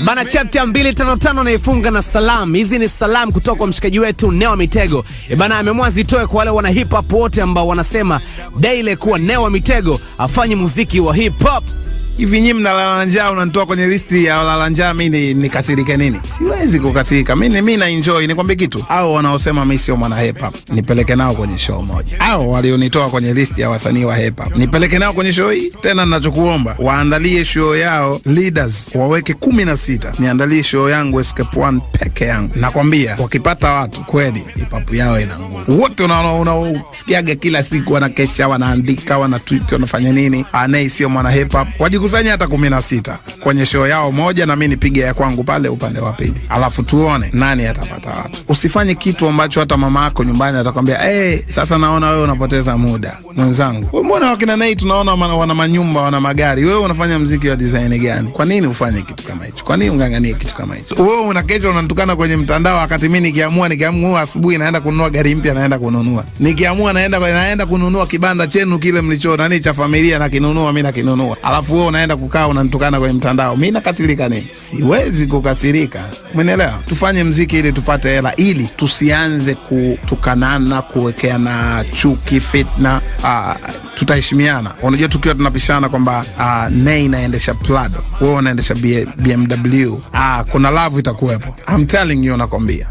Bana, chapter 255 naifunga na salam. Hizi ni salam kutoka kwa mshikaji wetu Neo Mitego. Bana, ameamua zitoe kwa wale wana hip hop wote ambao wanasema daily kuwa Neo Mitego afanye muziki wa hip hop. Hivi nyinyi mnalala njaa, unanitoa kwenye listi ya walala njaa, mimi nikasirike nini? Siwezi kukasirika. Mimi na enjoy. Nikwambie kitu, hao wanaosema mimi sio mwana hip hop, nipeleke nao kwenye show moja. Hao walionitoa kwenye listi ya wasanii wa hip hop, nipeleke nao kwenye show hii. Tena ninachokuomba, waandalie show yao leaders, waweke 16. Niandalie show yangu Escape One peke yangu. Nakwambia wakipata watu kweli, hip hop yao ina nguvu. Wote unaosikiaga kila siku wanakesha, wanaandika, wana tweet, wanafanya nini? Anei sio mwana hip hop. Kusanya hata 16 kwenye show yao moja, na mimi nipige ya kwangu pale upande wa pili, alafu tuone nani atapata watu. Usifanye kitu ambacho hata mama yako nyumbani atakwambia sasa naona wewe unapoteza muda. Mwenzangu, mbona wakina Nei tunaona wana manyumba, wana magari, wewe unafanya muziki wa design gani? Kwa nini ufanye kitu kama hicho? Kwa nini unganganie kitu kama hicho? Wewe unakesha unanitukana kwenye mtandao, wakati mimi nikiamua asubuhi naenda kununua gari mpya, naenda kununua. Nikiamua naenda kununua kibanda chenu kile mlicho nani cha familia, na kinunua mimi, na kinunua. Alafu wewe unaenda kukaa unanitukana kwenye mtandao. Mimi nakasirika nini? Siwezi kukasirika. Umeelewa? Tufanye muziki ili tupate hela, ili tusianze kutukanana, kuwekeana chuki, fitna. Tutaheshimiana. Unajua tukiwa tunapishana kwamba Nei naendesha Prado, wewe unaendesha BMW, kuna love itakuwepo. I'm telling you, nakwambia.